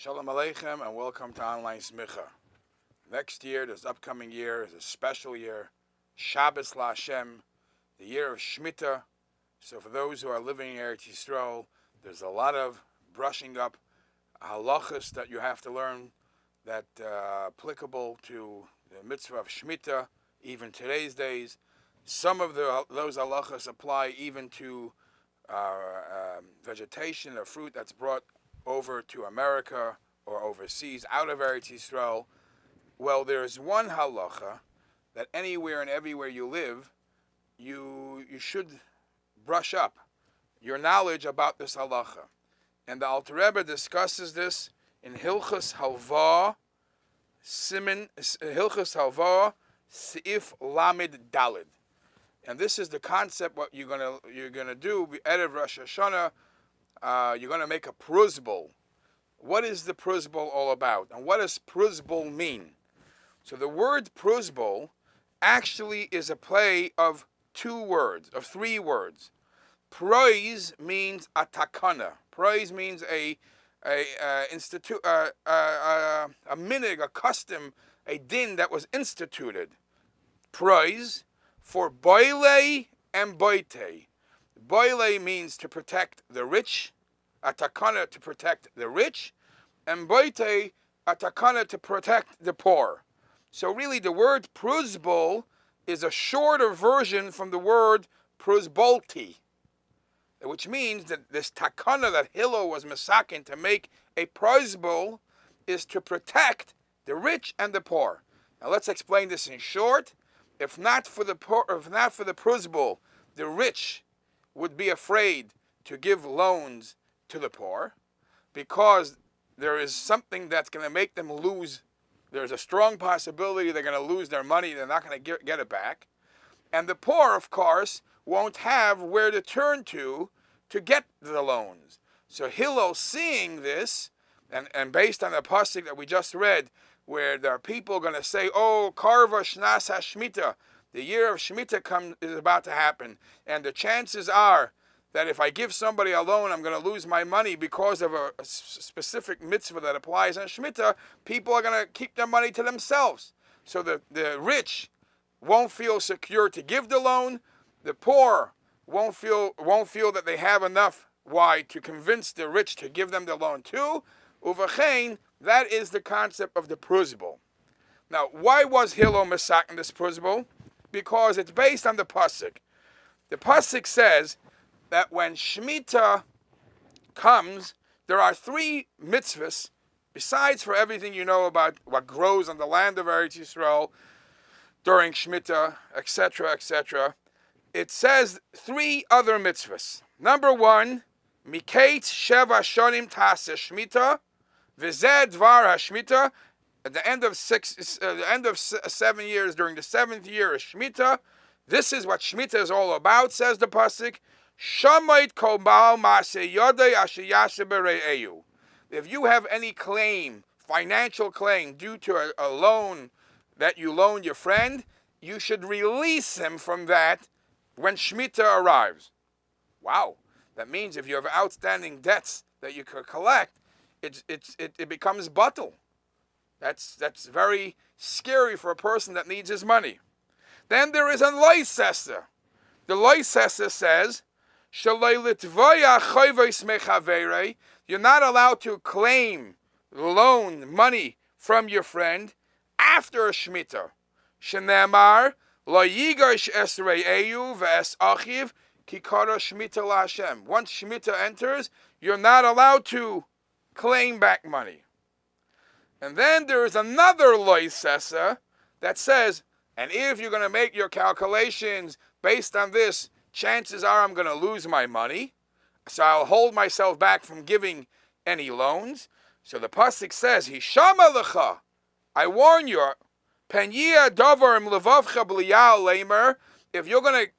Shalom Aleichem and welcome to Online Smicha. Next year, this upcoming year, is a special year, Shabbos LaHashem, the year of Shmita. So for those who are living in Eretz Yisrael, there's a lot of brushing up halachas that you have to learn that applicable to the mitzvah of Shmita, even today's days. Some of those halachas apply even to vegetation or fruit that's brought over to America or overseas out of Eretz Yisrael. Well, there's one halacha that anywhere and everywhere you live, you should brush up your knowledge about this halacha. And the Alter Rebbe discusses this in Hilchos Halva, Seif Lamed Dalid. And this is the concept. What you're gonna do Erev Rosh Hashanah. You're gonna make a pruzbul. What is the pruzbul all about, and what does pruzbul mean? So the word pruzbul actually is a play of three words. Pruz means a takana. Pruz means a minig, a custom, a din that was instituted. Pruz for boile and boite. Boile means to protect the rich, a takana to protect the rich, and boite, a takana to protect the poor. So really the word pruzbul is a shorter version from the word pruzbolti, which means that this takana that Hillel was masakin to make a pruzbul is to protect the rich and the poor. Now let's explain this in short. If not for the pruzbul, the rich would be afraid to give loans to the poor because there is something that's going to make them lose. There's a strong possibility they're going to lose their money. They're not going to get it back. And the poor, of course, won't have where to turn to get the loans. So Hillel, seeing this, and based on the pasuk that we just read, where there are people going to say, oh, Karva Shnas HaShmita, the year of Shmita is about to happen, and the chances are that if I give somebody a loan, I'm going to lose my money because of a specific mitzvah that applies on Shmita. People are going to keep their money to themselves. So the rich won't feel secure to give the loan. The poor won't feel that they have enough. Why? To convince the rich to give them the loan too. Uvachein, that is the concept of the pruzbul. Now, why was Hillel masakin this pruzbul? Because it's based on the pasuk. The pasuk says that when Shmita comes, there are three mitzvahs, besides for everything you know about what grows on the land of Eretz Yisrael during Shmita, etc., etc. It says three other mitzvahs. Number one, Miketz Sheva Shonim Taseh Shmita, V'zeh Dvar HaShmita. At the end of 7 years, during the 7th year of Shmita, this is what Shmita is all about, says the pasuk. Shamait kol baal maaseh yodei asher yaseh b're'ehu. If you have any claim, financial claim, due to a loan that you loaned your friend, you should release him from that when Shmita arrives. Wow, that means if you have outstanding debts that you could collect, it becomes batel. That's very scary for a person that needs his money. Then there is a loisesa. The loisesa says, you're not allowed to claim loan money from your friend after a Shmita. Shenemar lo yigash esrei eyu ve'es achiv kikara Shmita LaHashem. Once Shmita enters, you're not allowed to claim back money. And then there is another loisesa that says, and if you're going to make your calculations based on this, chances are I'm going to lose my money, so I'll hold myself back from giving any loans. So the pasuk says, Hishama lecha, I warn you, Penyia davar im levavcha b'liyal leimer, if you're going to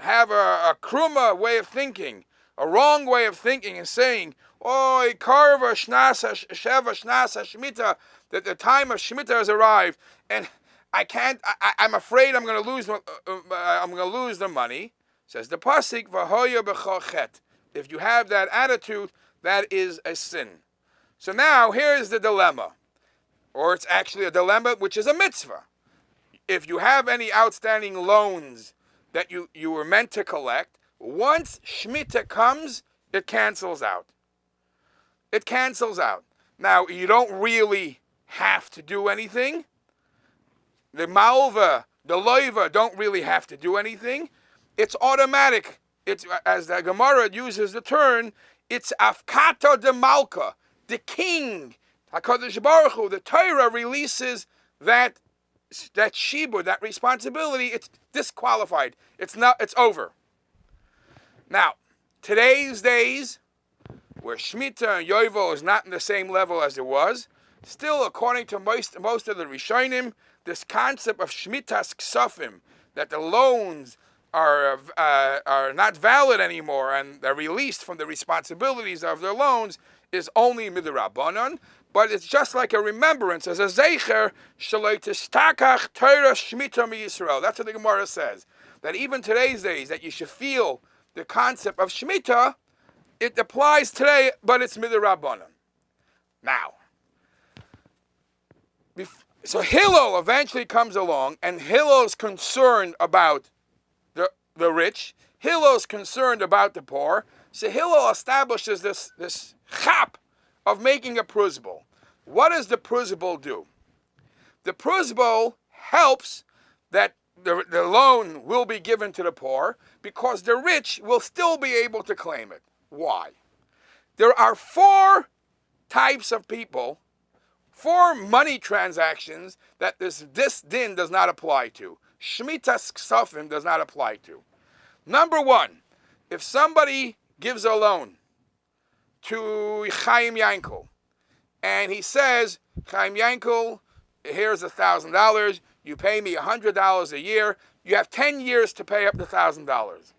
have a kruma way of thinking, a wrong way of thinking and saying, oh, karva shnas sheva shnas Shmita, that the time of Shmita has arrived, and I'm afraid I'm going to lose the money. Says the pasuk, v'hoya b'chol chet. If you have that attitude, that is a sin. So now here's the dilemma, or it's actually a dilemma which is a mitzvah. If you have any outstanding loans that you were meant to collect, once Shmita comes, it cancels out. It cancels out. Now, you don't really have to do anything. The malva, the loiva don't really have to do anything. It's automatic. It's, as the Gemara uses the term, it's afkata de malka. The king, HaKadosh Baruch Hu, the Torah releases that shibud, that responsibility. It's disqualified. It's over. Now, today's days, where Shmita and Yovel is not in the same level as it was, still, according to most of the Rishonim, this concept of Shmitas Ksafim, that the loans are not valid anymore and they're released from the responsibilities of their loans, is only midrabanan, but it's just like a remembrance, as a zeicher shalei tistakach Torah Shmita mi Yisrael. That's what the Gemara says. That even today's days, that you should feel the concept of Shmita. It applies today, but it's midrabanan. Now, so Hillel eventually comes along, and Hillel's concerned about the rich. Hillel's concerned about the poor. So Hillel establishes this chap of making a pruzbul. What does the pruzbul do? The pruzbul helps that the loan will be given to the poor, because the rich will still be able to claim it. Why? There are 4 types of people, 4 money transactions that this din does not apply to. Shmitas Ksafim does not apply to. Number 1, if somebody gives a loan to Chaim Yankel, and he says, Chaim Yankel, here's $1,000, you pay me $100 a year, you have 10 years to pay up the $1,000.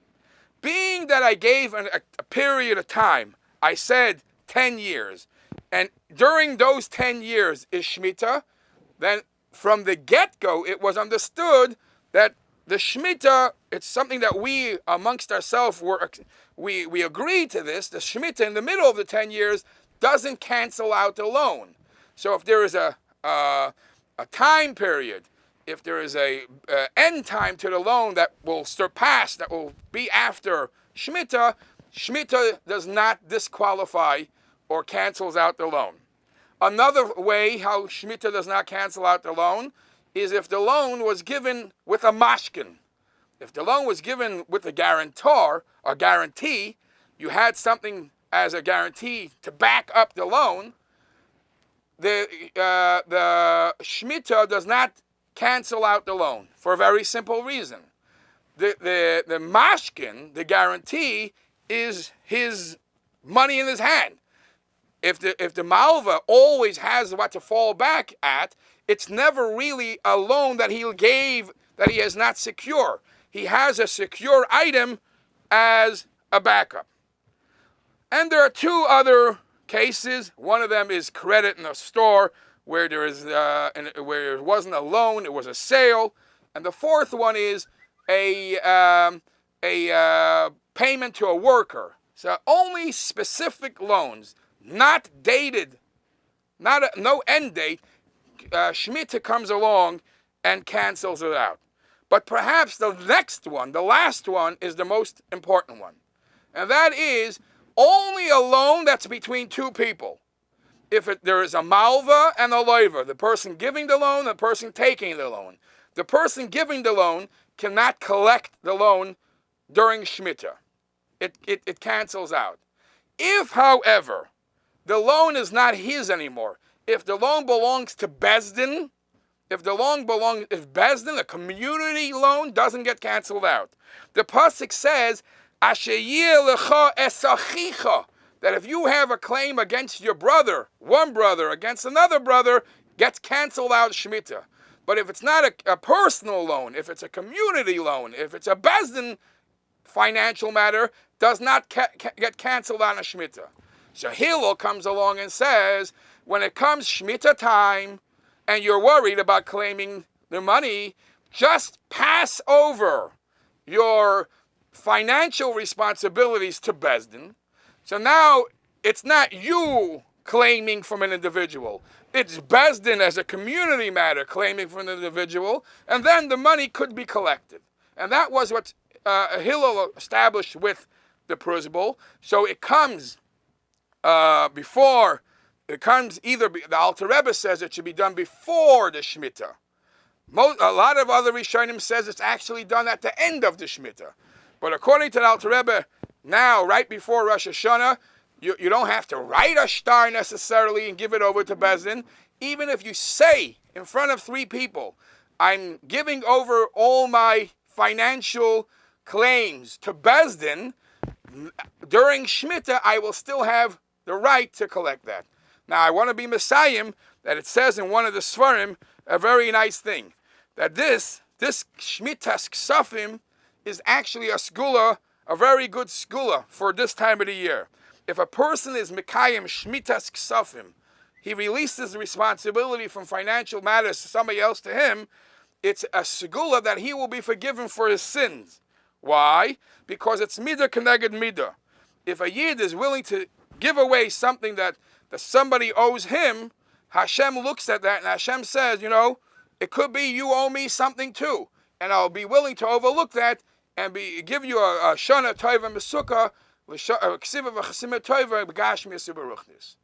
Being that I gave a period of time, I said 10 years, and during those 10 years is Shmita, then from the get-go it was understood that the Shmita, it's something that we amongst ourselves, we agreed to this, the Shmita in the middle of the 10 years doesn't cancel out the loan. So if there is a time period, if there is a end time to the loan that will surpass, that will be after Shmita, Shmita does not disqualify or cancels out the loan. Another way how Shmita does not cancel out the loan is if the loan was given with a mashkin. If the loan was given with a guarantor, or guarantee, you had something as a guarantee to back up the loan, the Shmita does not cancel out the loan for a very simple reason. The mashkin, the guarantee, is his money in his hand. If the malva always has what to fall back at, it's never really a loan that he gave that he is not secure. He has a secure item as a backup. And there are 2 other cases. One of them is credit in a store where there is where it wasn't a loan, it was a sale. And the 4th one is a payment to a worker. So only specific loans, not dated, no end date. Shmita comes along and cancels it out. But perhaps the next one, the last one, is the most important one. And that is only a loan that's between 2 people. If there is a malva and a loiva, the person giving the loan, the person taking the loan. The person giving the loan cannot collect the loan during Shmita. It cancels out. If, however, the loan is not his anymore, if the loan belongs to Bezdin, if Bezdin, a community loan, doesn't get canceled out. The pasuk says, Asher yeh lecha esachicha, that if you have a claim against your brother, one brother against another brother, gets canceled out Shmita. But if it's not a personal loan, if it's a community loan, if it's a Bezdin financial matter, does not get canceled out of Shmita. So Hillel comes along and says, when it comes Shmita time, and you're worried about claiming the money, just pass over your financial responsibilities to Bezdin. So now it's not you claiming from an individual. It's Bezdin as a community matter claiming from an individual, and then the money could be collected. And that was what Hillel established with the pruzbul. So it comes before, it comes either, the Alter Rebbe says it should be done before the Shmita. A lot of other Rishonim says it's actually done at the end of the Shmita. But according to the Alter Rebbe, now, right before Rosh Hashanah, you don't have to write a shtar necessarily and give it over to Bezdin. Even if you say in front of 3 people, I'm giving over all my financial claims to Bezdin, during Shmita, I will still have the right to collect that. Now, I want to be Messiah, that it says in one of the Svarim a very nice thing, that this Shmitas Ksafim is actually a skula, a very good skula for this time of the year. If a person is Mekayim Shmitas Ksafim, he releases the responsibility from financial matters to somebody else to him, it's a segula that he will be forgiven for his sins. Why? Because it's midah keneged midah. If a yid is willing to give away something that somebody owes him, Hashem looks at that and Hashem says, it could be you owe me something too, and I'll be willing to overlook that and give you a shana tova mesukah, ksiva v'chasima tova b'gashmi yasibaruchnis.